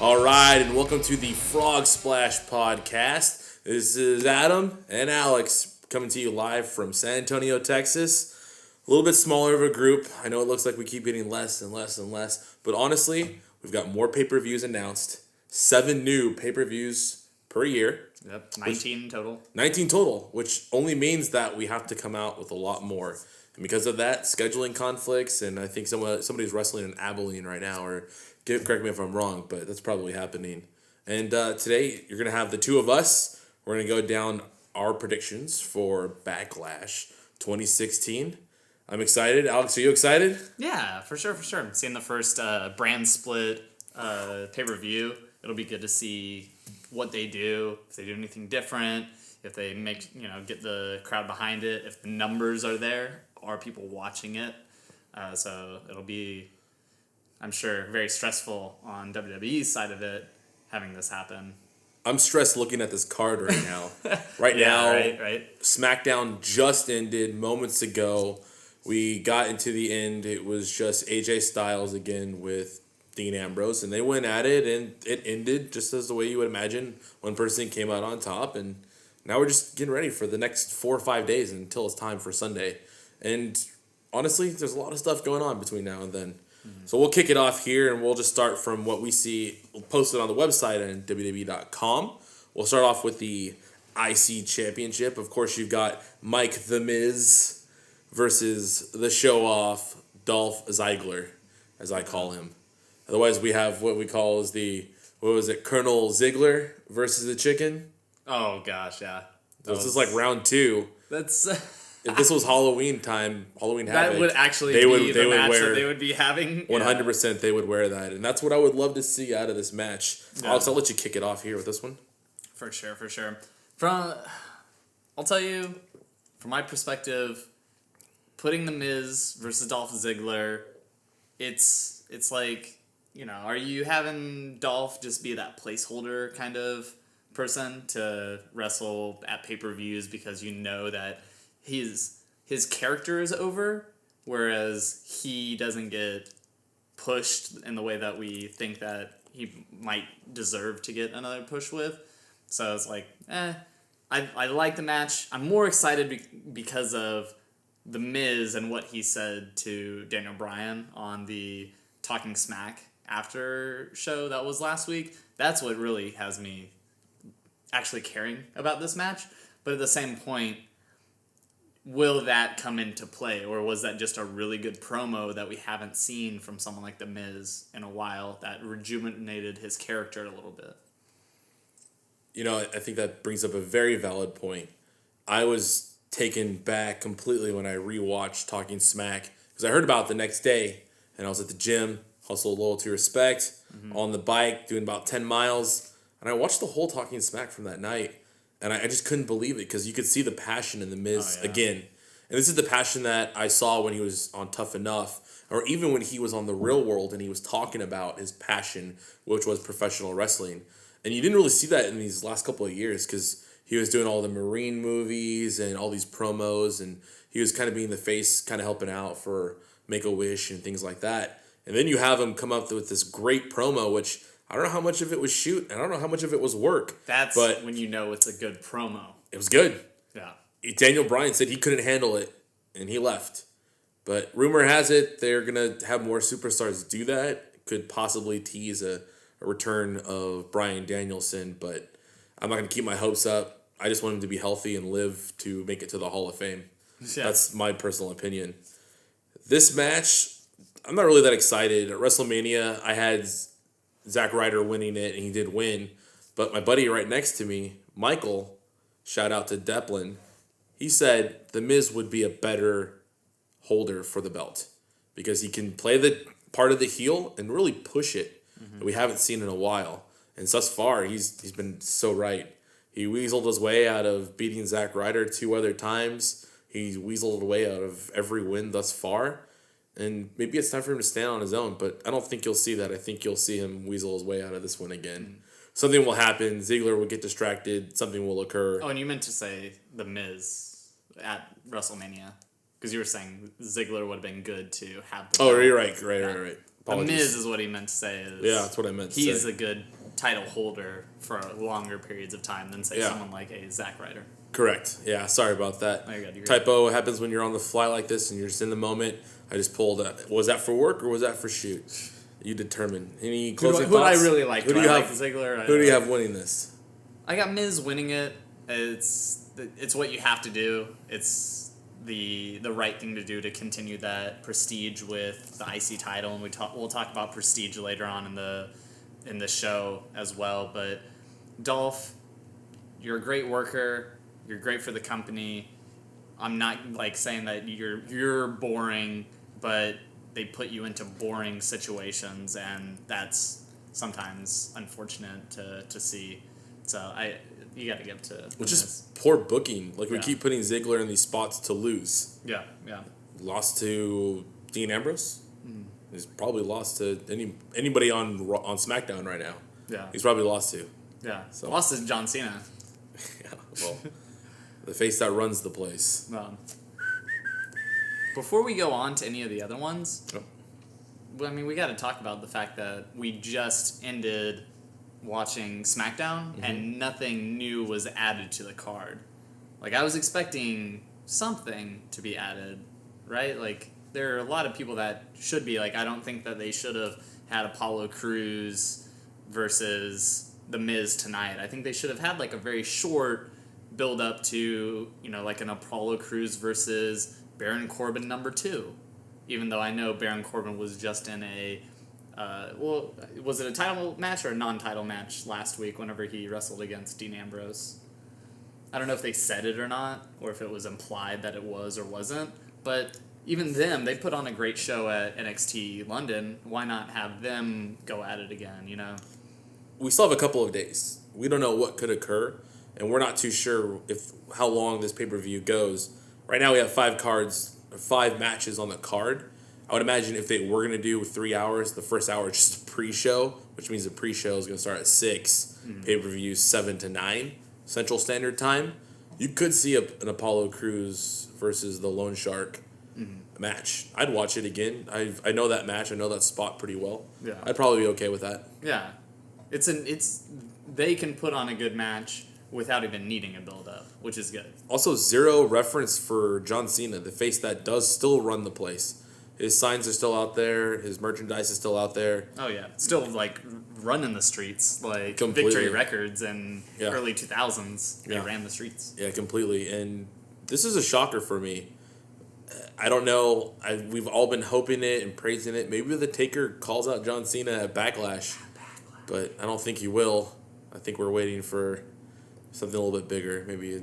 All right, and welcome to the Frog Splash Podcast. This is Adam and Alex coming to you live from San Antonio, Texas. A little bit smaller of a group. I know it looks like we keep getting less and less and less, but honestly, we've got more pay-per-views announced. 7 new pay-per-views per year. Yep, 19 total. 19 total, which only means that we have to come out with a lot more. And because of that, scheduling conflicts, and I think somebody's wrestling in Abilene right now, or correct me if I'm wrong, but that's probably happening. And today, you're going to have the two of us. We're going to go down our predictions for Backlash 2016. I'm excited. Alex, are you excited? Yeah, for sure. Seeing the first brand split pay-per-view, it'll be good to see what they do, if they do anything different, if they get the crowd behind it, if the numbers are there, are people watching it. So it'll be, I'm sure, very stressful on WWE's side of it, having this happen. I'm stressed looking at this card right now. Right Smackdown just ended moments ago. We got into the end. It was just AJ Styles again with Dean Ambrose, and they went at it, and it ended just as the way you would imagine. One person came out on top, and now we're just getting ready for the next 4 or 5 days until it's time for Sunday. And honestly, there's a lot of stuff going on between now and then. Mm-hmm. So we'll kick it off here, and we'll just start from what we see posted on the website and WWE.com. We'll start off with the IC Championship. Of course, you've got Mike The Miz versus the show-off Dolph Ziggler, as I call him. Otherwise, we have what we call as Colonel Ziggler versus the Chicken. Oh, gosh, yeah. This is like round 2. That's... If this was Halloween time, Halloween Havoc, that would actually be the match that they would be having. 100% they would wear that. And that's what I would love to see out of this match. Yeah. Alex, I'll let you kick it off here with this one. For sure. I'll tell you, from my perspective, putting The Miz versus Dolph Ziggler, it's like, are you having Dolph just be that placeholder kind of person to wrestle at pay-per-views because you know that his character is over, whereas he doesn't get pushed in the way that we think that he might deserve to get another push with. So it's like, I like the match. I'm more excited because of The Miz and what he said to Daniel Bryan on the Talking Smack after show that was last week. That's what really has me actually caring about this match. But at the same point, will that come into play, or was that just a really good promo that we haven't seen from someone like The Miz in a while that rejuvenated his character a little bit? I think that brings up a very valid point. I was taken back completely when I rewatched Talking Smack because I heard about it the next day, and I was at the gym, hustled Loyalty Respect, on the bike, doing about 10 miles, and I watched the whole Talking Smack from that night. And I just couldn't believe it because you could see the passion in The Miz again. And this is the passion that I saw when he was on Tough Enough, or even when he was on The Real World and he was talking about his passion, which was professional wrestling. And you didn't really see that in these last couple of years because he was doing all the Marine movies and all these promos, and he was kind of being the face, kind of helping out for Make-A-Wish and things like that. And then you have him come up with this great promo, which I don't know how much of it was shoot, and I don't know how much of it was work. But when you know it's a good promo. It was good. Yeah. Daniel Bryan said he couldn't handle it, and he left. But rumor has it they're going to have more superstars do that. Could possibly tease a return of Bryan Danielson, but I'm not going to keep my hopes up. I just want him to be healthy and live to make it to the Hall of Fame. Yeah. That's my personal opinion. This match, I'm not really that excited. At WrestleMania, I had Zack Ryder winning it, and he did win. But my buddy right next to me, Michael, shout out to Deplin, he said The Miz would be a better holder for the belt because he can play the part of the heel and really push it that we haven't seen in a while. And thus far, he's been so right. He weaseled his way out of beating Zack Ryder 2 other times. He weaseled away out of every win thus far. And maybe it's time for him to stand on his own, but I don't think you'll see that. I think you'll see him weasel his way out of this one again. Something will happen. Ziggler will get distracted. Something will occur. Oh, and you meant to say The Miz at WrestleMania. Because you were saying Ziggler would have been good to have the belt. Oh, you're right. Right. The Miz is what he meant to say. Yeah, that's what I meant to say. He's a good title holder for longer periods of time than, say, someone like a Zack Ryder. Correct. Yeah, sorry about that. Oh, you're good. Typo happens when you're on the fly like this and you're just in the moment. I just pulled was that for work or was that for shoot? You determine. Any closing thoughts? Who I really like. Who do you have? Ziggler? Who do you have winning this? I got Miz winning it. It's what you have to do. It's the right thing to do to continue that prestige with the IC title, and we'll talk about prestige later on in the show as well. But Dolph, you're a great worker. You're great for the company. I'm not saying that you're boring, but they put you into boring situations, and that's sometimes unfortunate to see. So you got to give to which is poor booking. We keep putting Ziggler in these spots to lose. Yeah. Lost to Dean Ambrose. He's probably lost to anybody on SmackDown right now. Yeah, he's probably lost to. Yeah, so lost to John Cena. Yeah, well, the face that runs the place. Before we go on to any of the other ones, we got to talk about the fact that we just ended watching SmackDown and nothing new was added to the card. I was expecting something to be added, right? There are a lot of people that should be. I don't think that they should have had Apollo Crews versus The Miz tonight. I think they should have had a very short build up to, an Apollo Crews versus Baron Corbin #2. Even though I know Baron Corbin was just in a was it a title match or a non-title match last week whenever he wrestled against Dean Ambrose? I don't know if they said it or not, or if it was implied that it was or wasn't, but even them, they put on a great show at NXT London. Why not have them go at it again, We still have a couple of days. We don't know what could occur, and we're not too sure how long this pay-per-view goes. Right now we have 5 matches on the card. I would imagine if they were going to do 3 hours, the first hour is just a pre-show, which means the pre-show is going to start at 6, pay-per-view 7 to 9 Central Standard Time. You could see an Apollo Crews versus the Lone Shark match. I'd watch it again. I know that match. I know that spot pretty well. Yeah, I'd probably be okay with that. Yeah, they can put on a good match without even needing a build-up, which is good. Also, 0 reference for John Cena, the face that does still run the place. His signs are still out there. His merchandise is still out there. Oh, yeah. Still, running the streets. Completely. Victory Records in early 2000s. They ran the streets. Yeah, completely. And this is a shocker for me. I don't know. We've all been hoping it and praising it. Maybe the Taker calls out John Cena at Backlash. But I don't think he will. I think we're waiting for something a little bit bigger. Maybe a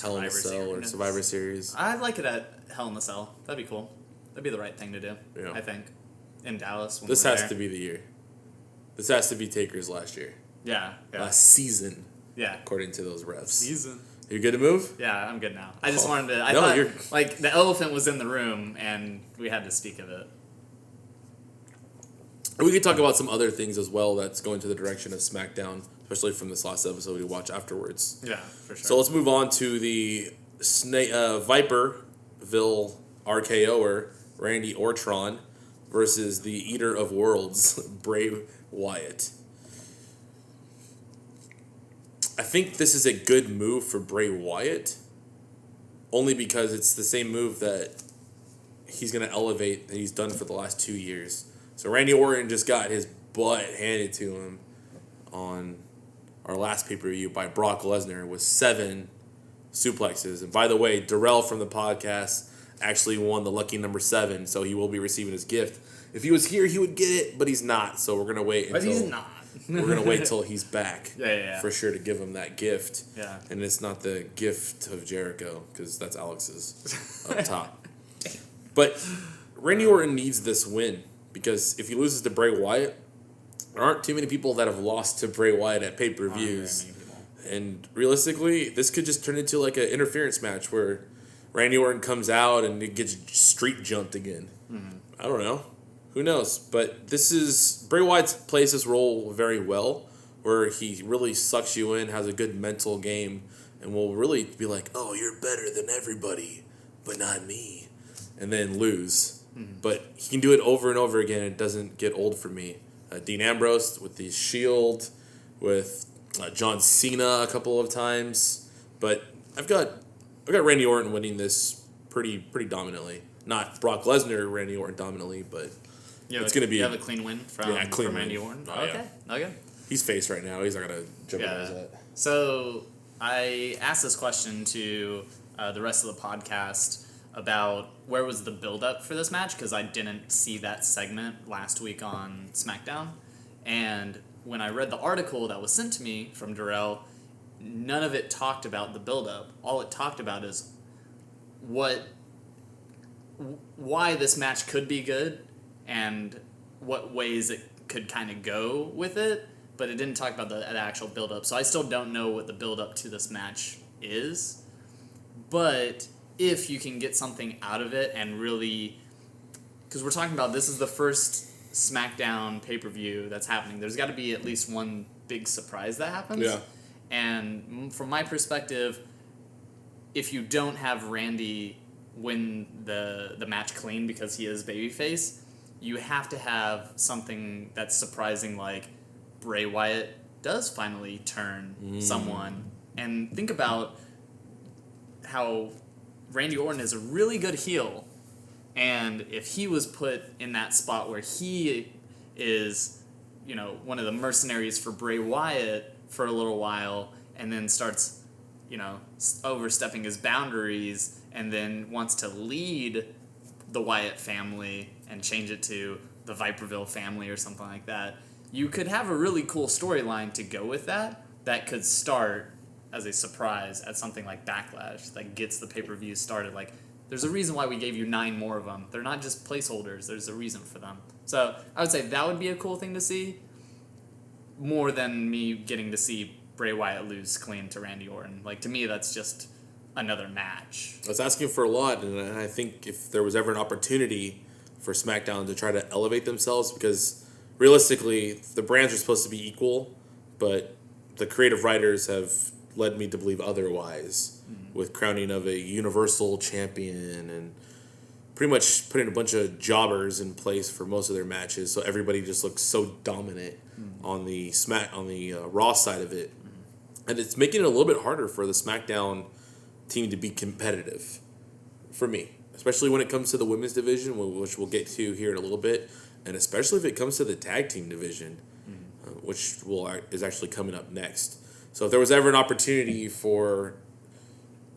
Hell in a Cell or Survivor Series. I'd like it at Hell in a Cell. That'd be cool. That'd be the right thing to do, I think, in Dallas. This has to be the year. This has to be Taker's last year. Yeah. Last season. Yeah. According to those refs. Season. You good to move? Yeah, I'm good now. I just wanted to... I thought, the elephant was in the room, and we had to speak of it. We could talk about some other things as well that's going to the direction of SmackDown, especially from this last episode we watch afterwards. Yeah, for sure. So let's move on to the Viperville RKO'er, Randy Orton, versus the Eater of Worlds, Bray Wyatt. I think this is a good move for Bray Wyatt, only because it's the same move that he's going to elevate that he's done for the last 2 years. So Randy Orton just got his butt handed to him on our last pay-per-view by Brock Lesnar with 7 suplexes. And by the way, Darrell from the podcast actually won the lucky number 7, so he will be receiving his gift. If he was here, he would get it, but he's not. So we're gonna wait until. But he's not. We're gonna wait till he's back. Yeah. For sure to give him that gift. Yeah. And it's not the gift of Jericho because that's Alex's up top. But Randy Orton needs this win because if he loses to Bray Wyatt, there aren't too many people that have lost to Bray Wyatt at pay-per-views. And realistically, this could just turn into like an interference match where Randy Orton comes out and it gets street jumped again. Mm-hmm. I don't know. Who knows? But Bray Wyatt plays this role very well, where he really sucks you in, has a good mental game, and will really be like, oh, you're better than everybody, but not me. And then lose. but he can do it over and over again. It doesn't get old for me. Dean Ambrose with the Shield, with John Cena a couple of times, but I've got Randy Orton winning this pretty dominantly. Not Brock Lesnar, Randy Orton dominantly, but it's going to be... You have a clean win from Randy Orton? Oh, okay. Yeah. Okay. He's face right now. He's not going to jeopardize that. So I asked this question to the rest of the podcast about where was the build-up for this match, because I didn't see that segment last week on Smackdown. And when I read the article that was sent to me from Darrell, none of it talked about the build-up. All it talked about is why this match could be good and what ways it could kind of go with it, but it didn't talk about the actual build-up. So I still don't know what the build-up to this match is. But if you can get something out of it and really... Because we're talking about this is the first Smackdown pay-per-view that's happening. There's got to be at least one big surprise that happens. Yeah. And from my perspective, if you don't have Randy win the match clean because he is babyface, you have to have something that's surprising, like Bray Wyatt does finally turn someone. And think about how Randy Orton is a really good heel, and if he was put in that spot where he is, one of the mercenaries for Bray Wyatt for a little while, and then starts, overstepping his boundaries, and then wants to lead the Wyatt family and change it to the Viperville family or something like that, you could have a really cool storyline to go with that could start as a surprise at something like Backlash that gets the pay-per-view started. Like, there's a reason why we gave you 9 more of them. They're not just placeholders. There's a reason for them. So I would say that would be a cool thing to see, more than me getting to see Bray Wyatt lose clean to Randy Orton. Like, to me, that's just another match. I was asking for a lot, and I think if there was ever an opportunity for SmackDown to try to elevate themselves, because realistically, the brands are supposed to be equal, but the creative writers have led me to believe otherwise, with crowning of a Universal Champion and pretty much putting a bunch of jobbers in place for most of their matches, so everybody just looks so dominant on the Raw side of it, and it's making it a little bit harder for the SmackDown team to be competitive, for me, especially when it comes to the women's division, which we'll get to here in a little bit, and especially if it comes to the tag team division, which is actually coming up next. So if there was ever an opportunity for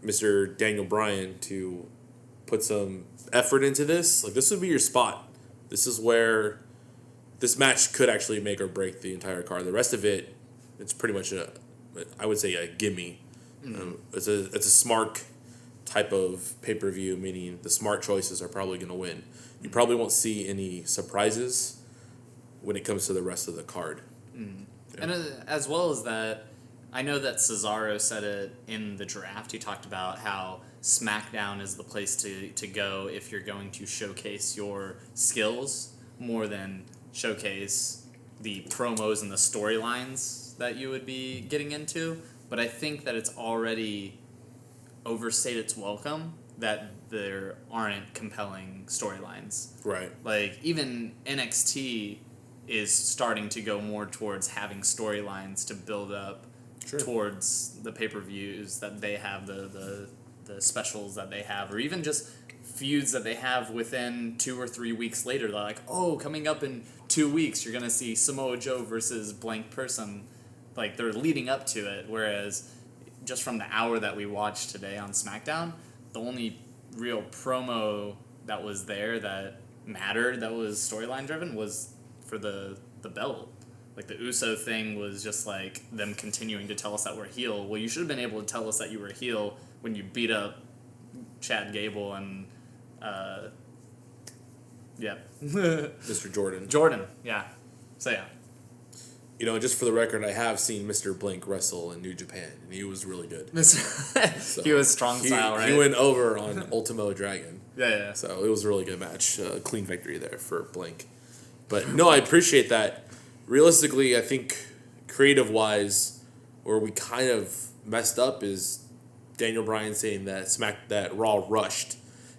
Mr. Daniel Bryan to put some effort into this, like, this would be your spot. This is where this match could actually make or break the entire card. The rest of it, it's pretty much I would say a gimme. It's a smart type of pay-per-view, meaning the smart choices are probably going to win. You probably won't see any surprises when it comes to the rest of the card. Yeah. And as well as that, I know that Cesaro said it in the draft. He talked about how SmackDown is the place to go if you're going to showcase your skills more than showcase the promos and the storylines that you would be getting into. But I think that it's already overstayed its welcome that there aren't compelling storylines. Right. Like, even NXT is starting to go more towards having storylines to build up towards the pay-per-views that they have, the specials that they have, or even just feuds that they have within 2 or 3 weeks later. They're like, coming up in 2 weeks, you're going to see Samoa Joe versus blank person. Like, they're leading up to it, whereas just from the hour that we watched today on SmackDown, the only real promo that was there that mattered, that was storyline driven, was for the belt. Like, the Uso thing was just like them continuing to tell us that we're heel. Well, you should have been able to tell us that you were heel when you beat up Chad Gable and Mr. Jordan. Jordan, yeah. So yeah. Just for the record, I have seen Mr. Blink wrestle in New Japan, and he was really good. So he was strong style, right? He went over on Ultimo Dragon. Yeah. So it was a really good match. Clean victory there for Blink. But no, I appreciate that. Realistically, I think creative-wise, where we kind of messed up is Daniel Bryan saying that Raw rushed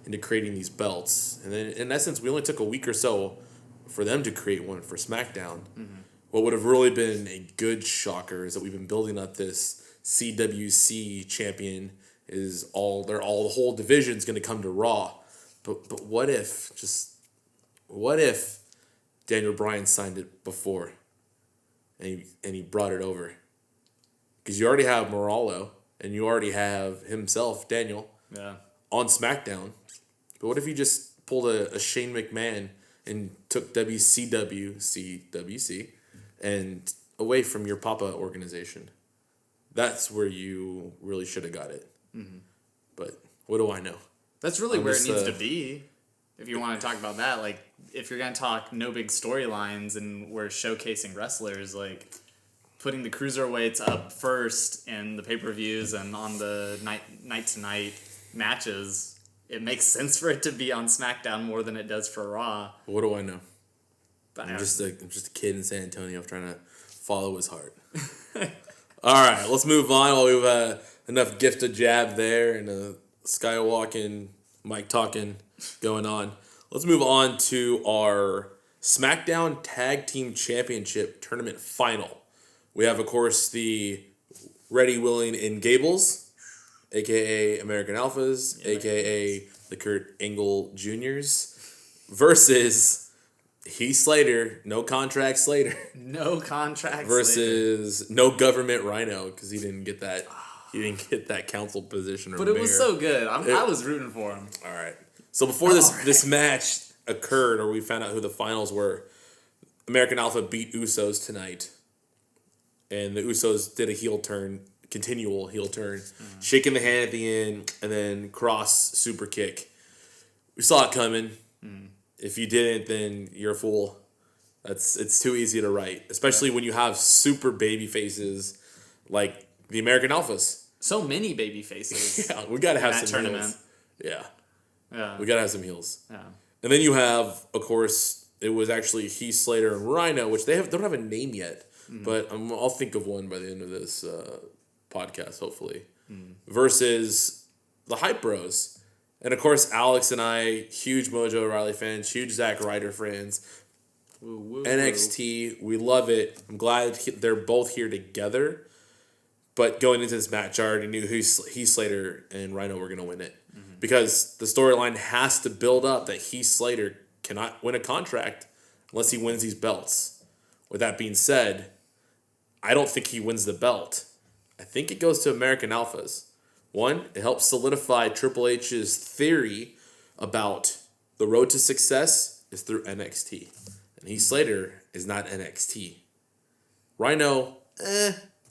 into creating these belts. And then, in essence, we only took a week or so for them to create one for SmackDown. What would have really been a good shocker is that we've been building up this CWC champion the whole division's going to come to Raw. But what if Daniel Bryan signed it before and he brought it over? Because you already have Moralo and you already have himself, Daniel, on SmackDown. But what if you just pulled a Shane McMahon and took CWC and away from your Papa organization? That's where you really should have got it. But what do I know? That's really where it needs to be. If you want to talk about that, like, if you're going to talk no big storylines and we're showcasing wrestlers, like, putting the cruiserweights up first in the pay-per-views and on the night-to-night matches, it makes sense for it to be on SmackDown more than it does for Raw. What do I know? I'm just a kid in San Antonio trying to follow his heart. All right, let's move on. While we've enough gift of jab there and a skywalking, mic talking going on. Let's move on to our SmackDown Tag Team Championship Tournament Final. We have, of course, the Ready, Willing, and Gables, a.k.a. American Alphas, a.k.a. the Kurt Angle Juniors, versus Heath Slater, no contract Slater. No contract versus Slater. No government Rhino, because he didn't get that. He didn't get that council position. But it was so good. I was rooting for him. All right. So before this match occurred, or we found out who the finals were, American Alpha beat Usos tonight. And the Usos did a continual heel turn, shaking the hand at the end, and then cross super kick. We saw it coming. If you didn't, then you're a fool. It's too easy to write, especially when you have super baby faces like the American Alphas. So many baby faces. Yeah, we gotta have some tournament. heels. Yeah, Yeah. we gotta have some heels. Yeah. And then you have, of course, it was actually Heath Slater and Rhino, which they don't have a name yet, but I'll think of one by the end of this podcast, hopefully. Versus the Hype Bros. And of course, Alex and I, huge Mojo Riley fans, huge Zack Ryder fans. Woo, woo, NXT, we love it. I'm glad they're both here together. But going into this match, I already knew Heath Slater and Rhino were going to win it. Because the storyline has to build up that Heath Slater cannot win a contract unless he wins these belts. With that being said, I don't think he wins the belt. I think it goes to American Alphas. One, it helps solidify Triple H's theory about the road to success is through NXT. And Heath Slater is not NXT. Rhino,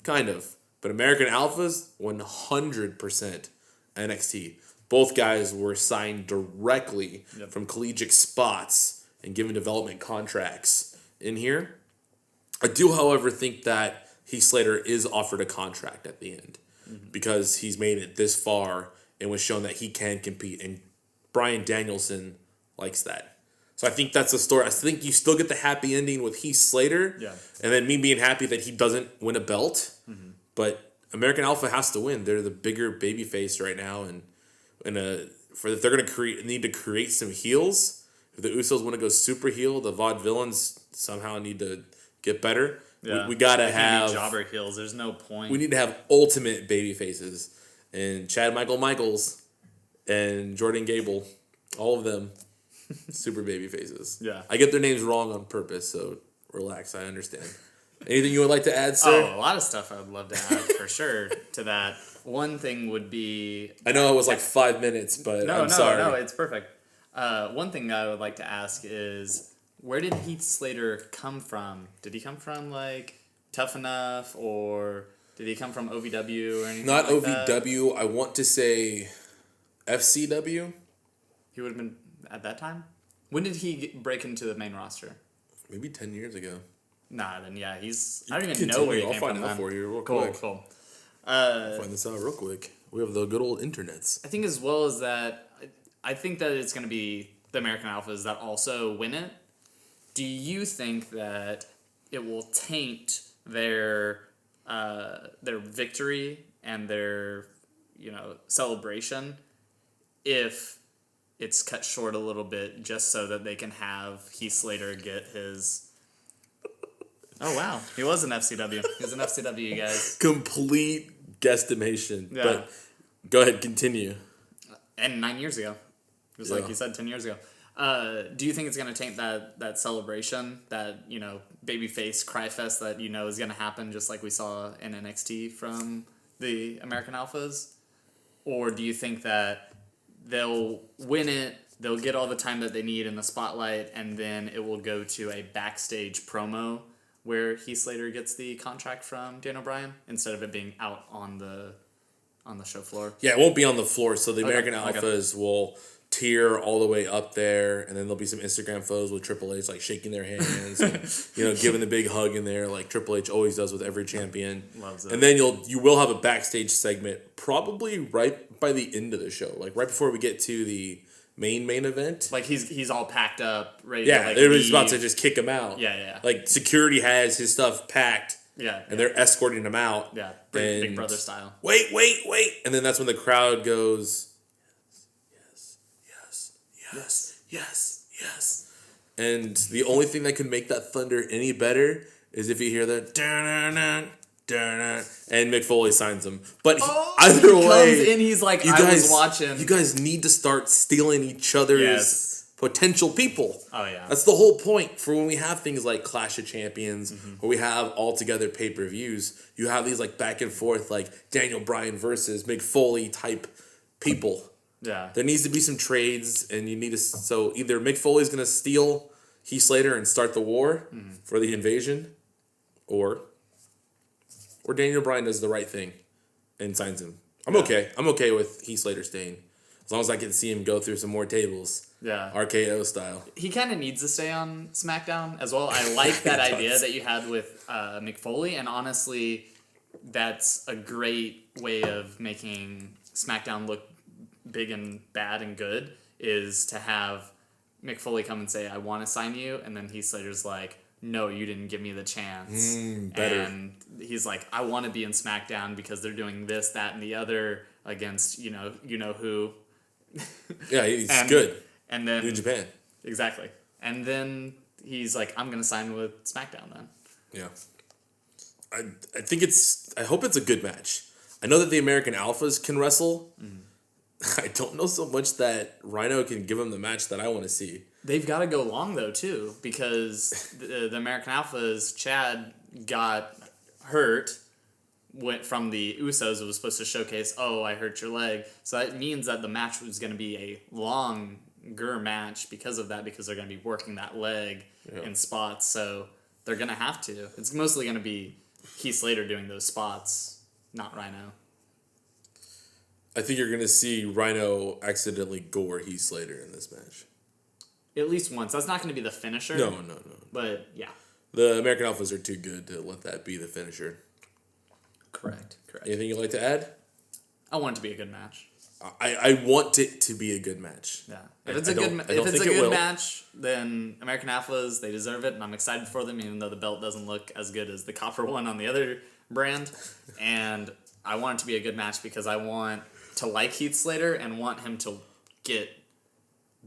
kind of. But American Alphas, 100% NXT. Both guys were signed directly from collegiate spots and given development contracts in here. I do, however, think that Heath Slater is offered a contract at the end because he's made it this far and was shown that he can compete. And Bryan Danielson likes that. So I think that's the story. I think you still get the happy ending with Heath Slater. Yeah. And then me being happy that he doesn't win a belt. But American Alpha has to win. They're the bigger babyface right now. And if they're going to need to create some heels. If the Usos want to go super heel, the Vaudevillains somehow need to get better. Yeah. We got to have jobber heels. There's no point. We need to have ultimate baby faces. And Chad Michaels and Jordan Gable, all of them, super baby faces. Yeah. I get their names wrong on purpose, so relax. I understand. Anything you would like to add, sir? Oh, a lot of stuff I would love to add for sure to that. One thing would be... I know it was like 5 minutes, but I'm sorry. No, it's perfect. One thing I would like to ask is, where did Heath Slater come from? Did he come from, like, Tough Enough, or did he come from OVW or anything Not like OVW. that? I want to say FCW. He would have been at that time? When did he break into the main roster? Maybe 10 years ago. Nah, then yeah, I don't even know where he came from. I'll find out for you real quick. Cool. I'll find this out real quick. We have the good old internets. I think as well as that, I think that it's going to be the American Alphas that also win it. Do you think that it will taint their victory and their celebration if it's cut short a little bit just so that they can have Heath Slater get his. Oh wow, he was an FCW. He was an FCW, you guys. Complete guesstimation. Yeah. But go ahead, continue. And 9 years ago, it was like you said, 10 years ago. Do you think it's gonna taint that celebration, that babyface cry fest that is gonna happen, just like we saw in NXT from the American Alphas, or do you think that they'll win it, they'll get all the time that they need in the spotlight, and then it will go to a backstage promo where Heath Slater gets the contract from Daniel Bryan instead of it being out on the show floor? Yeah, it won't be on the floor, so the American Okay. Alphas will tear all the way up there, and then there'll be some Instagram photos with Triple H like shaking their hands, and, giving the big hug in there like Triple H always does with every champion. Loves it. And then you will have a backstage segment probably right by the end of the show, like right before we get to the main event. Like he's all packed up, ready. Yeah, to, they're leave. about to just kick him out. Yeah. Like security has his stuff packed. Yeah, and they're escorting him out. Yeah, Big Brother style. Wait, and then that's when the crowd goes, yes. And the only thing that can make that thunder any better is if you hear the dun-dun-dun, dun-dun, and Mick Foley signs him. But either way, comes in, he's like, was watching. You guys need to start stealing each other's potential people. Oh yeah, that's the whole point for when we have things like Clash of Champions, or we have all together pay-per-views. You have these like back and forth, like Daniel Bryan versus Mick Foley type people. Yeah, there needs to be some trades, and you need to. So either Mick Foley's gonna steal Heath Slater and start the war for the invasion, or Daniel Bryan does the right thing and signs him. I'm okay with Heath Slater staying, as long as I can see him go through some more tables. Yeah, RKO style. He kind of needs to stay on SmackDown as well. I like that idea that you had with Mick Foley, and honestly, that's a great way of making SmackDown look big and bad and good, is to have Mick Foley come and say, I want to sign you, and then Heath Slater's like, no, you didn't give me the chance. Better. And he's like, I want to be in SmackDown because they're doing this, that, and the other against, you know who. Yeah, he's good. And then New Japan. Exactly. And then he's like, I'm going to sign with SmackDown then. Yeah. I hope it's a good match. I know that the American Alphas can wrestle. I don't know so much that Rhino can give him the match that I want to see. They've got to go long, though, too, because the American Alphas, Chad got hurt, went from the Usos. It was supposed to showcase, oh, I hurt your leg. So that means that the match was going to be a longer match because of that, because they're going to be working that leg in spots. So they're going to have to. It's mostly going to be Heath Slater doing those spots, not Rhino. I think you're going to see Rhino accidentally gore Heath Slater in this match. At least once. That's not going to be the finisher. No. But, yeah. The American Alphas are too good to let that be the finisher. Correct. Anything you'd like to add? I want it to be a good match. I want it to be a good match. Yeah. If it's a good match, then American Alphas, they deserve it, and I'm excited for them, even though the belt doesn't look as good as the copper one on the other brand. And I want it to be a good match because I want to like Heath Slater and want him to get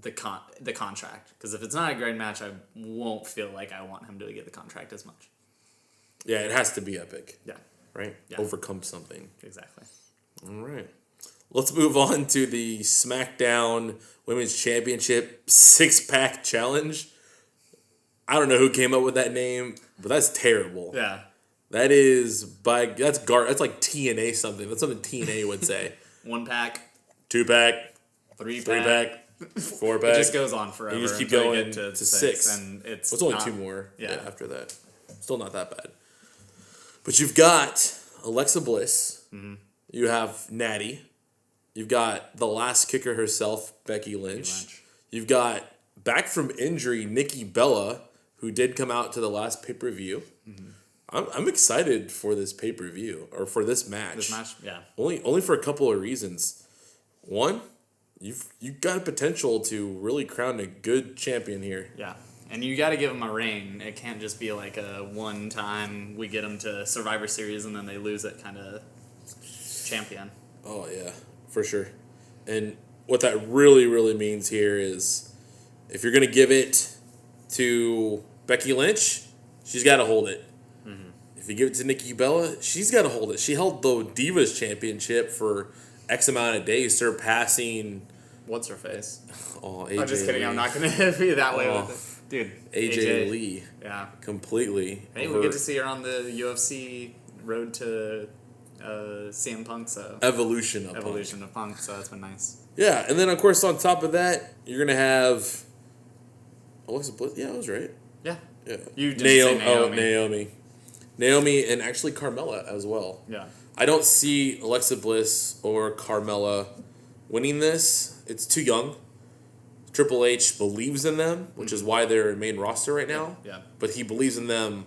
the contract. Because if it's not a great match, I won't feel like I want him to get the contract as much. Yeah, it has to be epic. Yeah. Right? Yeah. Overcome something. Exactly. All right. Let's move on to the SmackDown Women's Championship 6-Pack Challenge. I don't know who came up with that name, but that's terrible. Yeah. That is that's like TNA something. That's something TNA would say. 1-pack. 2-pack. 3-pack. 4-pack. It just goes on forever. You just keep until going you get to 6. And it's only not, 2 more after that. Still not that bad. But you've got Alexa Bliss. Mm-hmm. You have Natty. You've got the last kicker herself, Becky Lynch. You've got, back from injury, Nikki Bella, who did come out to the last pay-per-view. Mm-hmm. I'm excited for this pay-per-view, or for this match. Yeah. Only for a couple of reasons. One, you've got a potential to really crown a good champion here. Yeah. And you got to give them a reign. It can't just be like a one-time, we get them to Survivor Series and then they lose it kind of champion. Oh, yeah, for sure. And what that really, really means here is if you're going to give it to Becky Lynch, she's got to hold it. If you give it to Nikki Bella, she's got to hold it. She held the Divas Championship for X amount of days, surpassing... What's her face? Oh, AJ I'm just kidding. Lee. I'm not going to be that way with it. Dude, AJ Lee. Yeah. Completely. Hey, we get to see her on the UFC road to CM Punk, so... Evolution of Punk, so that's been nice. Yeah, and then, of course, on top of that, you're going to have... Alexa Bliss? Yeah, I was right. Yeah. Yeah. You just say Naomi. Oh, Naomi. Naomi and actually Carmella as well. Yeah. I don't see Alexa Bliss or Carmella winning this. It's too young. Triple H believes in them, which is why they're main roster right now. Yeah. But he believes in them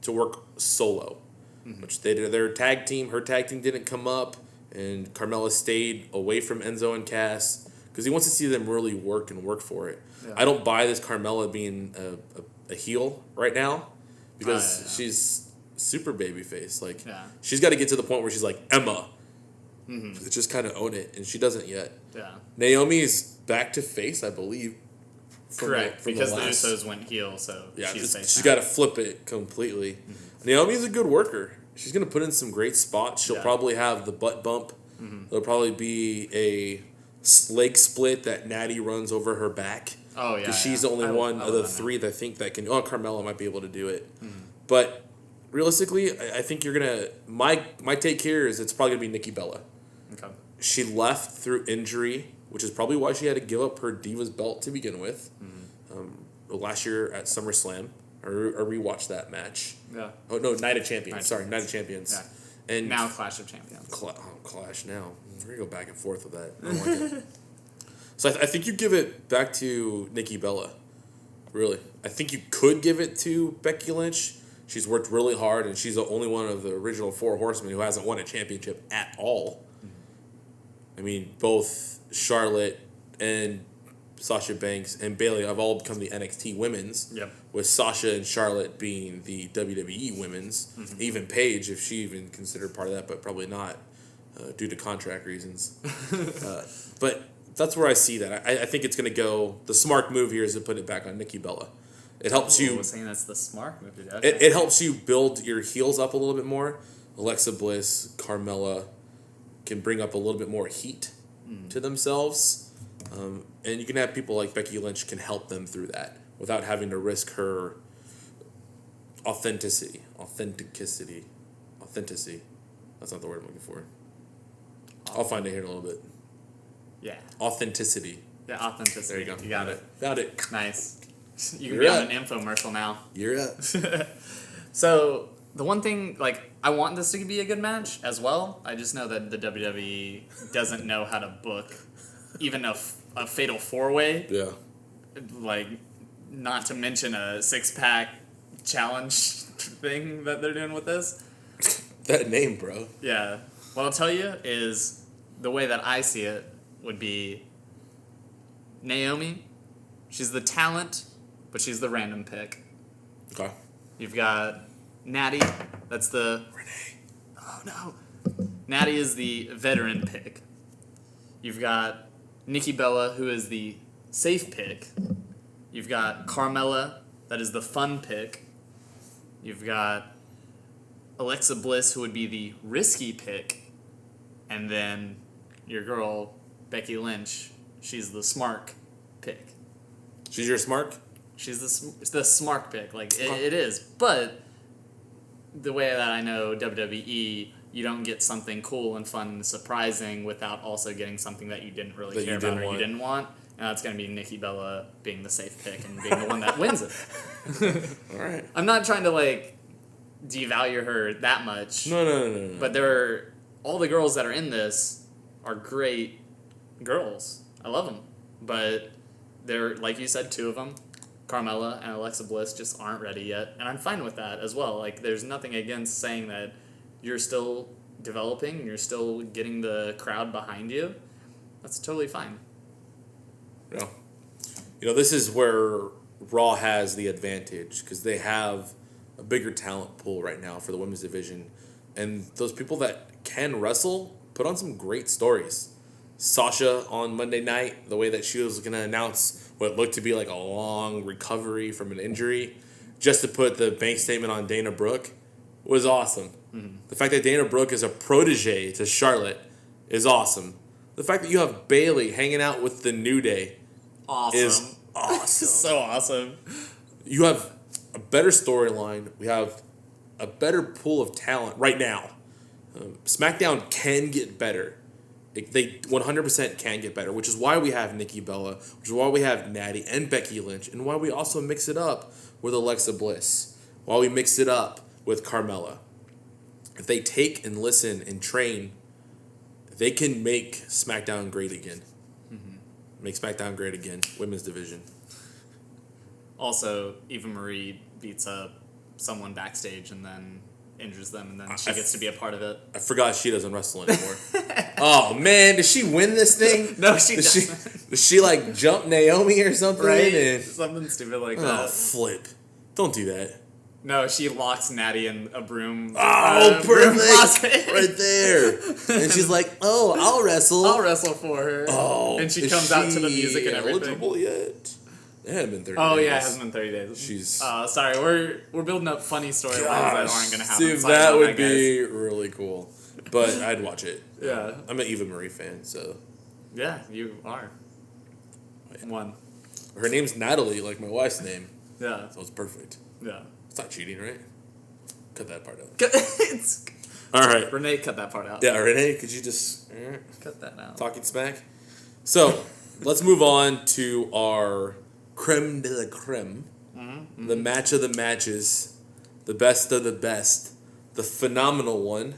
to work solo, which they did. Their tag team, her tag team didn't come up, and Carmella stayed away from Enzo and Cass because he wants to see them really work for it. Yeah. I don't buy this Carmella being a heel right now because she's super babyface. Like, she's got to get to the point where she's like Emma. Just kind of own it, and she doesn't yet. Yeah. Naomi is back to face, I believe. Correct, because the Usos went heel, so she's got to flip it completely. Naomi's a good worker. She's going to put in some great spots. She'll probably have the butt bump. There'll probably be a leg split that Natty runs over her back. Oh, yeah. Because she's the only one of the three that I think that can... Oh, Carmella might be able to do it. But... Realistically, I think you're gonna. My take here is it's probably gonna be Nikki Bella. Okay. She left through injury, which is probably why she had to give up her Divas belt to begin with. Last year at SummerSlam, I rewatched that match. Yeah. Oh no, Night of Champions. Night of Champions. Yeah. And now Clash of Champions. Clash now. We're gonna go back and forth with that. I don't like it. So I think you give it back to Nikki Bella. Really, I think you could give it to Becky Lynch. She's worked really hard, and she's the only one of the original four horsemen who hasn't won a championship at all. I mean, both Charlotte and Sasha Banks and Bayley have all become the NXT women's, with Sasha and Charlotte being the WWE women's. Even Paige, if she even considered part of that, but probably not due to contract reasons. But that's where I see that. I think it's going to go... The smart move here is to put it back on Nikki Bella. It helps you... I was saying that's the smart move. It helps you build your heels up a little bit more. Alexa Bliss, Carmella can bring up a little bit more heat to themselves. And you can have people like Becky Lynch can help them through that without having to risk her authenticity. Authenticity. That's not the word I'm looking for. I'll find it here in a little bit. Yeah. Authenticity. Yeah, authenticity. There you go. You got it. Got it. Nice. You can be on an infomercial now. You're up. So, the one thing, I want this to be a good match as well. I just know that the WWE doesn't know how to book even a fatal four-way. Yeah. Not to mention a six-pack challenge thing that they're doing with this. That name, bro. Yeah. What I'll tell you is the way that I see it would be Naomi. She's the talent, but she's the random pick. Okay. You've got Natty. That's the... Renee. Oh, no. Natty is the veteran pick. You've got Nikki Bella, who is the safe pick. You've got Carmella, that is the fun pick. You've got Alexa Bliss, who would be the risky pick. And then your girl, Becky Lynch, she's the smart pick. She's your smart? She's the smart pick. It is. But the way that I know WWE, you don't get something cool and fun and surprising without also getting something that you didn't really care about or you didn't want. And that's going to be Nikki Bella being the safe pick and being the one that wins it. All right. I'm not trying to, devalue her that much. No. But all the girls that are in this are great girls. I love them. But they're, like you said, two of them, Carmella and Alexa Bliss, just aren't ready yet. And I'm fine with that as well. There's nothing against saying that you're still developing, you're still getting the crowd behind you. That's totally fine. Yeah. This is where Raw has the advantage because they have a bigger talent pool right now for the women's division. And those people that can wrestle put on some great stories. Sasha on Monday night, the way that she was going to announce what looked to be like a long recovery from an injury, just to put the bank statement on Dana Brooke, was awesome. Mm-hmm. The fact that Dana Brooke is a protege to Charlotte is awesome. The fact that you have Bayley hanging out with the New Day is awesome. So awesome. You have a better storyline. We have a better pool of talent right now. SmackDown can get better. They 100% can get better, which is why we have Nikki Bella, which is why we have Natty and Becky Lynch, and why we also mix it up with Alexa Bliss, why we mix it up with Carmella. If they take and listen and train, they can make SmackDown great again. Mm-hmm. Make SmackDown great again. Women's division. Also, Eva Marie beats up someone backstage and then injures them, and then she gets to be a part of it. I forgot she doesn't wrestle anymore. Oh, man. Did she win this thing? No, she doesn't. Did she, like, jump Naomi or something? Right? And, Something stupid like that. Oh, flip. Don't do that. No, she locks Natty in a broom. Oh, Broom perfect. Right there. And she's like, oh, I'll wrestle. I'll wrestle for her. Oh. And she comes out to the music and everything. Eligible yet? It hasn't been 30 days. Oh, yeah, it hasn't been 30 days. She's... sorry, we're building up funny storylines that aren't going to happen. See, that would be really cool. But I'd watch it. Yeah. I'm an Eva Marie fan, so... Yeah, you are. Yeah. One. Her name's Natalie, like my wife's name. Yeah. So it's perfect. Yeah. It's not cheating, right? Cut that part out. It's... All right. Renee, cut that part out. Yeah, Renee, could you just... Cut that out. Talking smack? So, let's move on to our... creme de la creme, the match of the matches, the best of the best, the phenomenal one,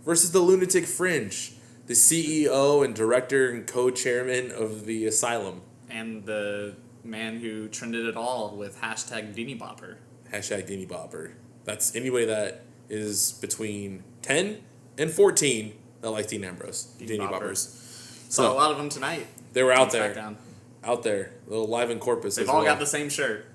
versus the Lunatic Fringe, the CEO and director and co-chairman of the Asylum. And the man who trended it all with hashtag Deanie Bopper. Hashtag Deanie Bopper. That's anybody that is between 10 and 14 that likes Dean Ambrose. Deanie Boppers. Saw a lot of them tonight. They were out there. Smackdown. Out there, little live in corpus. They've all got the same shirt.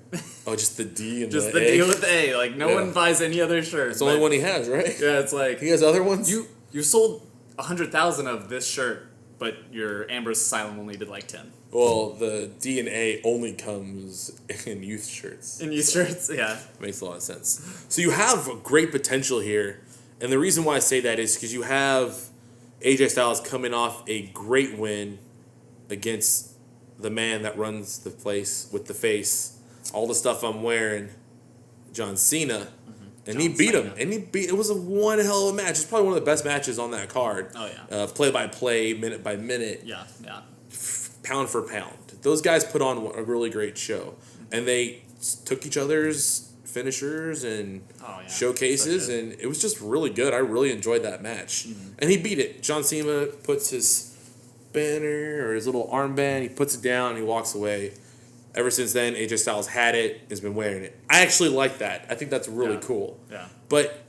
Oh, just the D and just the the A. D with the A. Like no one buys any other shirt. It's the only one he has, right? Yeah, it's like he has other ones. You sold 100,000 of this shirt, but your Ambrose Asylum only did like 10. Well, the D and A only comes in youth shirts. In youth shirts, yeah. Makes a lot of sense. So you have great potential here, and the reason why I say that is because you have AJ Styles coming off a great win against the man that runs the place with the face, all the stuff I'm wearing, John Cena, and he beat him. And it was a one hell of a match. It's probably one of the best matches on that card. Oh yeah. Play by play, minute by minute. Yeah. Pound for pound. Those guys put on a really great show, and they took each other's finishers and showcases, and it was just really good. I really enjoyed that match, and he beat it. John Cena puts his banner or his little armband, he puts it down, and he walks away. Ever since then, AJ Styles had it, has been wearing it. I actually like that. I think that's really cool. Yeah. But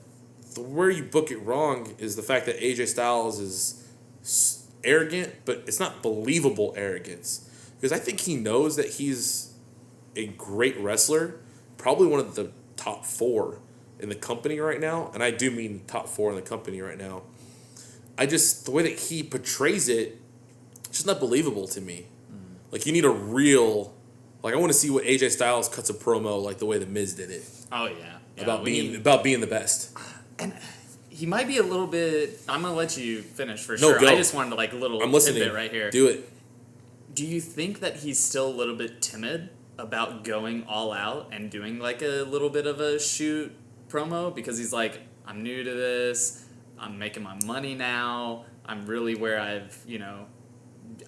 where you book it wrong is the fact that AJ Styles is arrogant, but it's not believable arrogance. Because I think he knows that he's a great wrestler, probably one of the top 4 in the company right now, and I do mean top 4 in the company right now. The way that he portrays it, it's just not believable to me. Like, you need a real... Like, I want to see what AJ Styles cuts a promo like the way The Miz did it. Oh, yeah. About being the best. And he might be a little bit... I'm going to let you finish for sure. Go. I just wanted like a little tidbit right here. Do it. Do you think that he's still a little bit timid about going all out and doing like a little bit of a shoot promo? Because he's like, I'm new to this. I'm making my money now. I'm really where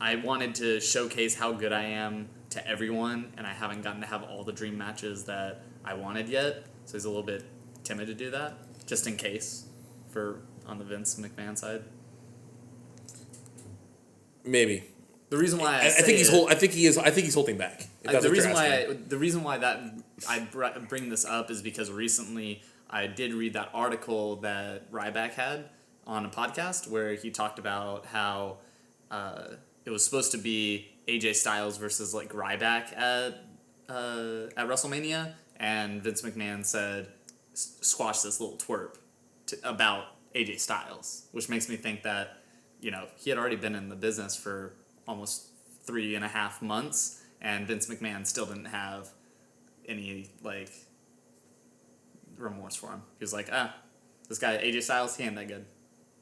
I wanted to showcase how good I am to everyone, and I haven't gotten to have all the dream matches that I wanted yet. So he's a little bit timid to do that, just in case, on the Vince McMahon side. Maybe. The reason why I think he's holding back. The reason why that I bring this up is because recently I did read that article that Ryback had on a podcast where he talked about how it was supposed to be AJ Styles versus like Ryback at WrestleMania, and Vince McMahon said, "Squash this little twerp," about AJ Styles, which makes me think that he had already been in the business for almost 3.5 months, and Vince McMahon still didn't have any, like, remorse for him. He was like, this guy, AJ Styles, he ain't that good.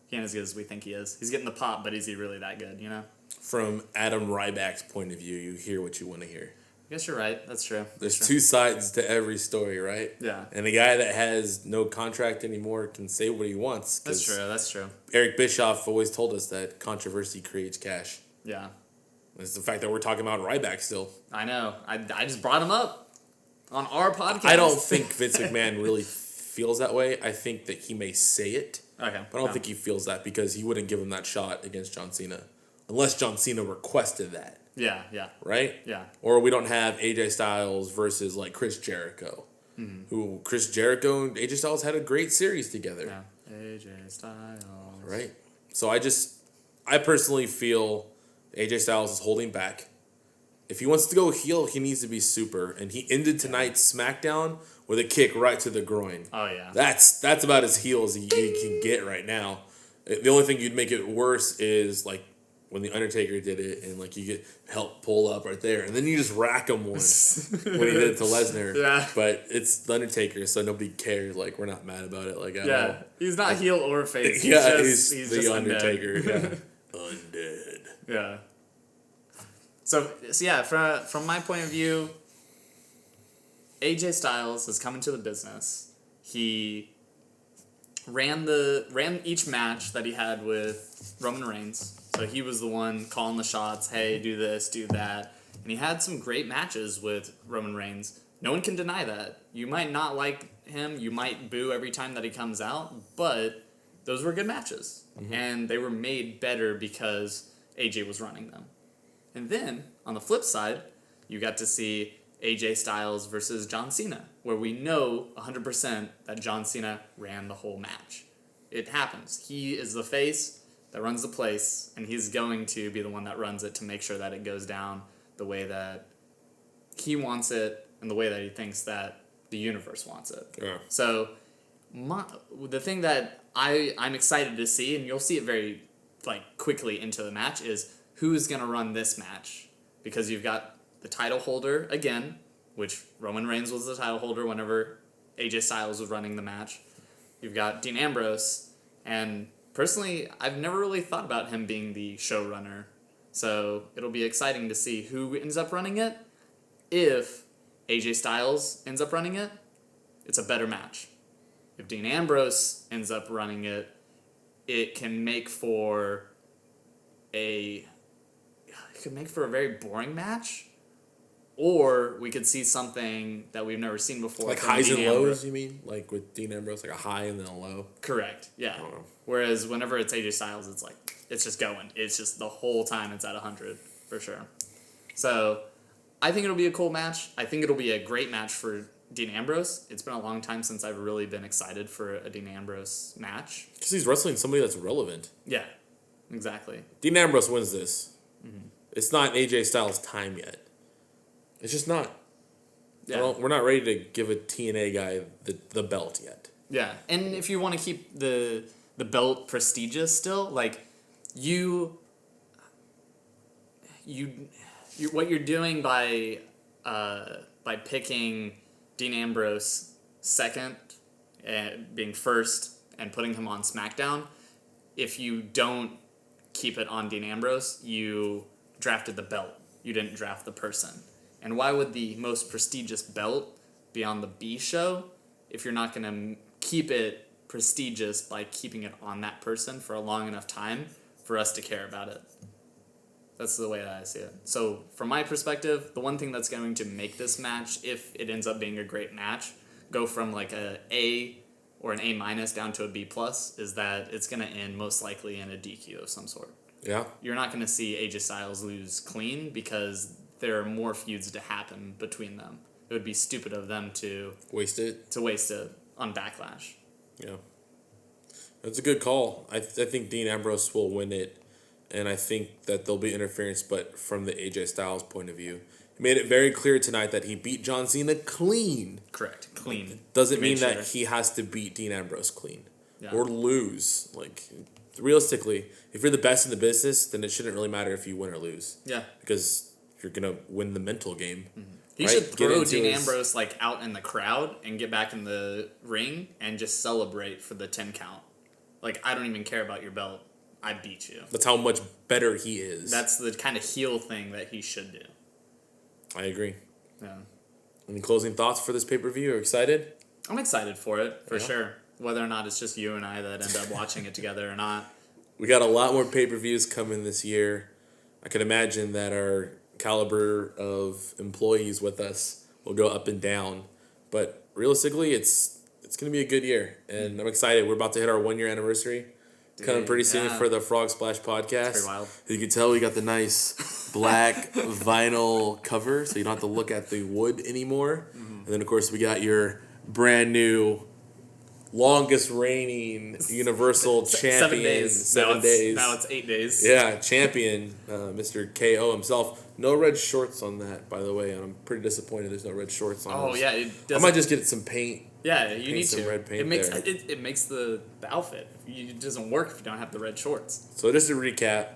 He ain't as good as we think he is. He's getting the pop, but is he really that good, From Adam Ryback's point of view, you hear what you want to hear. I guess you're right. That's true. There's two sides to every story, right? Yeah. And the guy that has no contract anymore can say what he wants. That's true. Eric Bischoff always told us that controversy creates cash. Yeah. It's the fact that we're talking about Ryback still. I know. I just brought him up on our podcast. I don't think Vince McMahon really feels that way. I think that he may say it. Okay. But I don't think he feels that because he wouldn't give him that shot against John Cena. Unless John Cena requested that. Yeah. Right? Yeah. Or we don't have AJ Styles versus like Chris Jericho. Mm-hmm. Who Chris Jericho and AJ Styles had a great series together. Yeah. AJ Styles. Right? So I personally feel AJ Styles is holding back. If he wants to go heel, he needs to be super. And he ended tonight's SmackDown with a kick right to the groin. Oh, yeah. That's about as heel as he can get right now. The only thing you'd make it worse is like when the Undertaker did it and like you get help pull up right there. And then you just rack him once when he did it to Lesnar. Yeah. But it's the Undertaker, so nobody cares. Like, we're not mad about it. Like, yeah. He's not heel or face. He's the just Undertaker. Yeah. Undead. Yeah. So yeah, from my point of view, AJ Styles has come into the business. He ran each match that he had with Roman Reigns. So he was the one calling the shots. Hey, do this, do that, and he had some great matches with Roman Reigns. No one can deny that. You might not like him. You might boo every time that he comes out, but those were good matches, and they were made better because AJ was running them. And then, on the flip side, you got to see AJ Styles versus John Cena, where we know 100% that John Cena ran the whole match. It happens. He is the face that runs the place, and he's going to be the one that runs it to make sure that it goes down the way that he wants it and the way that he thinks that the universe wants it. Yeah. So, the thing that I'm excited to see, and you'll see it very quickly into the match, is who's going to run this match? Because you've got the title holder again, which Roman Reigns was the title holder whenever AJ Styles was running the match. You've got Dean Ambrose, and personally, I've never really thought about him being the showrunner. So it'll be exciting to see who ends up running it. If AJ Styles ends up running it, it's a better match. If Dean Ambrose ends up running it, it can make for a very boring match, or we could see something that we've never seen before. Like highs and lows, you mean? Like with Dean Ambrose, like a high and then a low? Correct, yeah. Whereas whenever it's AJ Styles, it's like, it's just going. It's just the whole time it's at 100, for sure. So, I think it'll be a cool match. I think it'll be a great match for Dean Ambrose. It's been a long time since I've really been excited for a Dean Ambrose match. Because he's wrestling somebody that's relevant. Yeah, exactly. Dean Ambrose wins this. Mm-hmm. It's not AJ Styles' time yet. It's just not. Yeah. We're not ready to give a TNA guy the belt yet. Yeah, and if you want to keep the belt prestigious still, like what you're doing by picking Dean Ambrose second, being first, and putting him on SmackDown, if you don't keep it on Dean Ambrose, you drafted the belt. You didn't draft the person. And why would the most prestigious belt be on the B show if you're not going to keep it prestigious by keeping it on that person for a long enough time for us to care about it? That's the way that I see it. So from my perspective, the one thing that's going to make this match, if it ends up being a great match, go from like a A or an A- down to a B+, is that it's going to end most likely in a DQ of some sort. Yeah. You're not going to see AJ Styles lose clean because there are more feuds to happen between them. It would be stupid of them to waste it on Backlash. Yeah. That's a good call. I think Dean Ambrose will win it, and I think that there'll be interference, but from the AJ Styles point of view. He made it very clear tonight that he beat John Cena clean. Correct. Clean. Doesn't mean that he has to beat Dean Ambrose clean. Yeah. Or lose. Like, realistically, if you're the best in the business, then it shouldn't really matter if you win or lose. Yeah. Because you're gonna win the mental game. Mm-hmm. He right? should throw Get into Dean his- Ambrose like out in the crowd and get back in the ring and just celebrate for the 10 count. Like, I don't even care about your belt. I beat you. That's how much better he is. That's the kind of heel thing that he should do. I agree. Yeah. Any closing thoughts for this pay-per-view? Are you excited? I'm excited for it, for Yeah. sure. Whether or not it's just you and I that end up watching it together or not. We got a lot more pay-per-views coming this year. I can imagine that our caliber of employees with us will go up and down. But realistically, it's going to be a good year. And I'm excited. We're about to hit our 1-year anniversary. Coming pretty soon yeah. for the Frog Splash podcast. Pretty wild. You can tell we got the nice black vinyl cover, so you don't have to look at the wood anymore. Mm-hmm. And then, of course, we got your brand new, longest reigning Universal Champion. 7 days. 7 days. Now it's 8 days. Yeah, champion, Mr. KO himself. No red shorts on that, by the way, and I'm pretty disappointed there's no red shorts on Oh, those. yeah. It I doesn't, might just get some paint. yeah, you need some to. red paint it makes there. it makes the outfit. It doesn't work if you don't have the red shorts. So just to recap,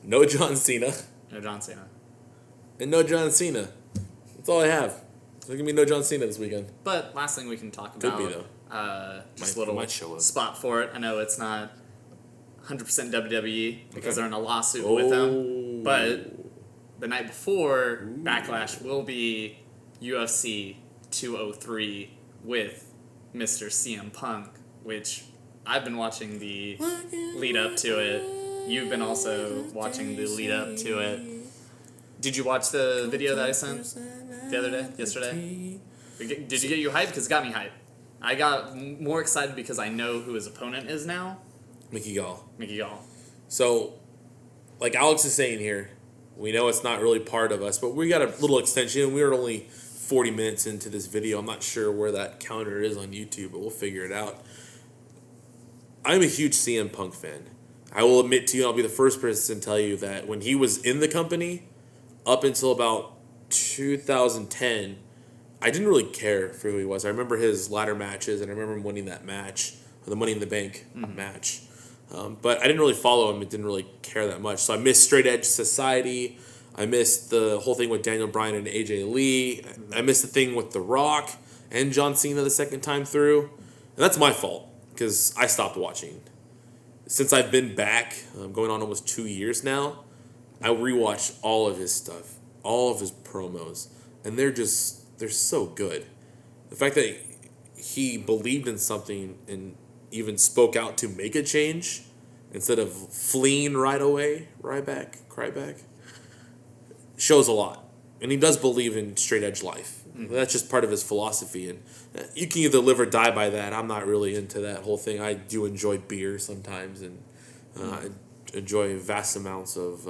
no John Cena. No John Cena. And no John Cena. That's all I have. So there's going to be no John Cena this weekend. But last thing we can talk Could about. be, though. Just Might a little show up. spot for it. I know it's not 100% WWE because Okay. they're in a lawsuit with them. But the night before, Backlash will be UFC 203 with Mr. CM Punk, which I've been watching the lead up to it. You've been also watching the lead up to it. Did you watch the video that I sent the other day, yesterday? Did you get you hyped? Because it got me hyped. I got more excited because I know who his opponent is now. Mickey Gall. Mickey Gall. So, like Alex is saying here, we know it's not really part of us, but we got a little extension. We were only 40 minutes into this video. I'm not sure where that counter is on YouTube, but we'll figure it out. I'm a huge CM Punk fan. I will admit to you, I'll be the first person to tell you that when he was in the company, up until about 2010, I didn't really care for who he was. I remember his ladder matches, and I remember him winning that match, the Money in the Bank match. But I didn't really follow him. I didn't really care that much. So I missed Straight Edge Society. I missed the whole thing with Daniel Bryan and AJ Lee. I missed the thing with The Rock and John Cena the second time through. And that's my fault because I stopped watching. Since I've been back, going on almost 2 years now, I rewatched all of his stuff, all of his promos, and they're so good. The fact that he believed in something and even spoke out to make a change instead of fleeing right away, cry back, shows a lot. And he does believe in straight edge life. Mm-hmm. That's just part of his philosophy. And you can either live or die by that. I'm not really into that whole thing. I do enjoy beer sometimes and I enjoy vast amounts of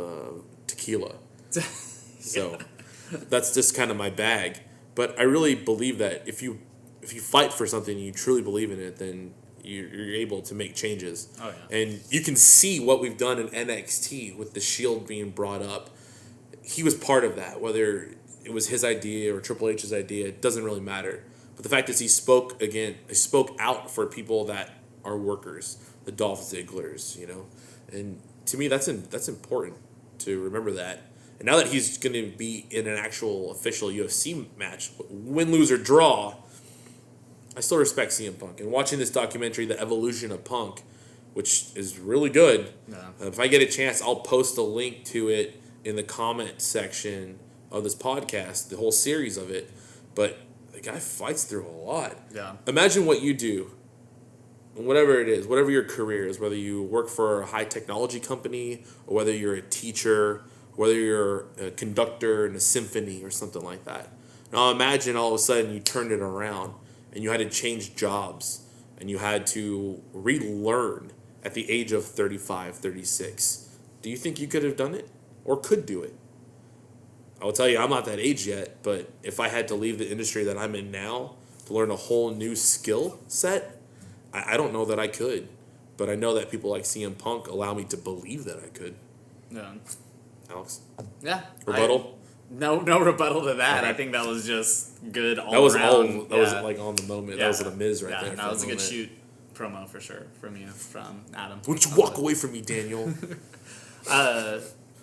tequila. So that's just kind of my bag. But I really believe that if you fight for something and you truly believe in it, then you're able to make changes. Oh, yeah. And you can see what we've done in NXT with the Shield being brought up. He was part of that, whether it was his idea or Triple H's idea, it doesn't really matter. But the fact is he spoke out for people that are workers, the Dolph Zigglers, And to me, that's important to remember that. And now that he's going to be in an actual official UFC match, win, lose, or draw, I still respect CM Punk. And watching this documentary, The Evolution of Punk, which is really good, if I get a chance, I'll post a link to it in the comment section of this podcast, the whole series of it. But the guy fights through a lot. Yeah. Imagine what you do, whatever it is, whatever your career is, whether you work for a high technology company or whether you're a teacher, whether you're a conductor in a symphony or something like that. Now imagine all of a sudden you turned it around and you had to change jobs and you had to relearn at the age of 35, 36. Do you think you could have done it or could do it? I will tell you, I'm not that age yet, but if I had to leave the industry that I'm in now to learn a whole new skill set, I don't know that I could. But I know that people like CM Punk allow me to believe that I could. Yeah. Alex? Yeah. Rebuttal? No rebuttal to that. Okay. I think that was just good all That was around. that was like on the moment. Yeah. That was a Miz right yeah, there. that was a good shoot. promo for sure from Adam. Why don't you walk away from me, Daniel? I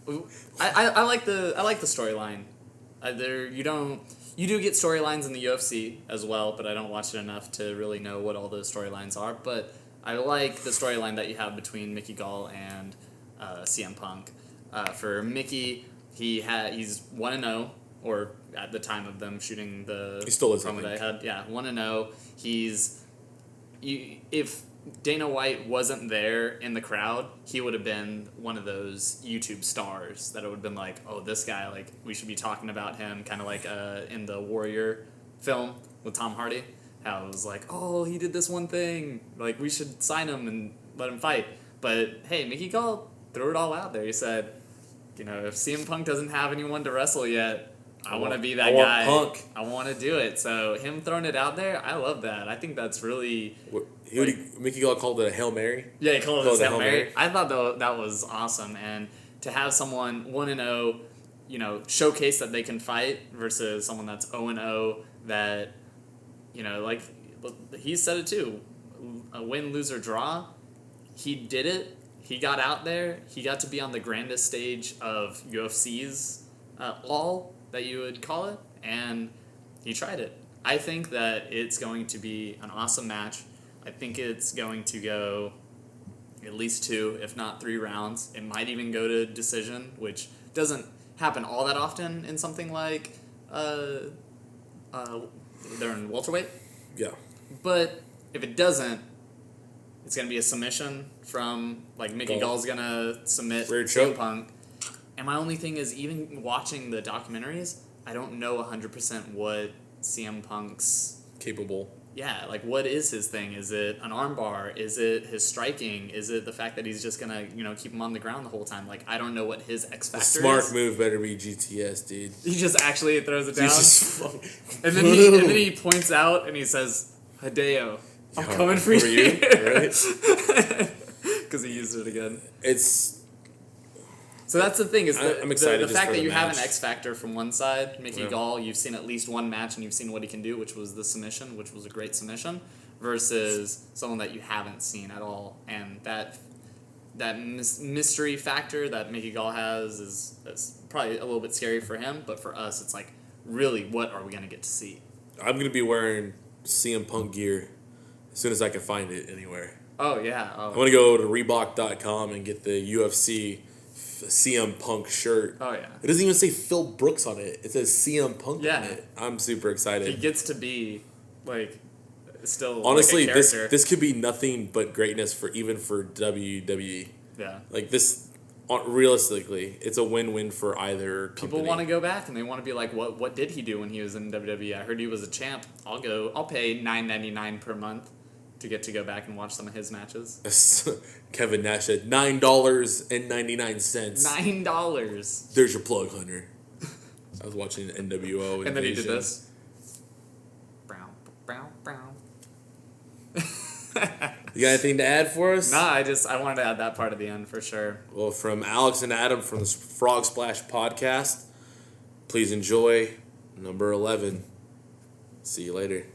like the storyline. You do get storylines in the UFC as well, but I don't watch it enough to really know what all those storylines are. But I like the storyline that you have between Mickey Gall and CM Punk. For Mickey, he's 1-0, or at the time of them shooting the he still is, promo that I had, 1-0. If Dana White wasn't there in the crowd, he would have been one of those YouTube stars that it would have been like, oh, this guy, like, we should be talking about him, kind of like in the Warrior film with Tom Hardy, how it was like, oh, he did this one thing, like, we should sign him and let him fight. But, hey, Mickey Gall threw it all out there. He said, if CM Punk doesn't have anyone to wrestle yet, I want to be that guy. Punk. I want to do it. So him throwing it out there, I love that. I think that's really... Mickey Gall called it a Hail Mary? Yeah, he called it a Hail Mary. I thought that was awesome. And to have someone 1-0, showcase that they can fight versus someone that's 0-0 that, like he said it too, a win, lose, or draw, he did it. He got out there. He got to be on the grandest stage of UFC's all that you would call it, and he tried it. I think that it's going to be an awesome match. I think it's going to go at least 2, if not 3 rounds. It might even go to decision, which doesn't happen all that often in something like they're in welterweight. Yeah. But if it doesn't, it's going to be a submission from, like, Mickey Gall's going to submit CM Punk. And my only thing is, even watching the documentaries, I don't know 100% what CM Punk's... capable. Yeah, like, what is his thing? Is it an armbar? Is it his striking? Is it the fact that he's just going to, keep him on the ground the whole time? Like, I don't know what his X factor is. Smart move better be GTS, dude. He just actually throws it down. And then he points out and he says, Hideo, I'm coming for you. Right? Because he used it again. So that's the thing, is I'm excited the fact that you match. have an X factor from one side, Mickey Gall, you've seen at least one match and you've seen what he can do, which was the submission, which was a great submission, versus someone that you haven't seen at all. And that mystery factor that Mickey Gall has is probably a little bit scary for him, but for us, it's like, really, what are we going to get to see? I'm going to be wearing CM Punk gear as soon as I can find it anywhere. Oh, yeah. I'm going to go to Reebok.com and get the UFC CM Punk shirt. Oh, yeah. It doesn't even say Phil Brooks on it. It says CM Punk on it. I'm super excited. It gets to be, like, still, honestly, like, a character. this could be nothing but greatness for WWE. Yeah. Like, this, realistically, it's a win-win for either company. People want to go back and they want to be like, what did he do when he was in WWE? I heard he was a champ. I'll pay $9.99 per month to get to go back and watch some of his matches. Kevin Nash said $9.99. $9. There's your plug, Hunter. I was watching NWO and then he did this. Brown. You got anything to add for us? Nah, I wanted to add that part at the end for sure. Well, from Alex and Adam from the Frog Splash podcast, please enjoy number 11. See you later.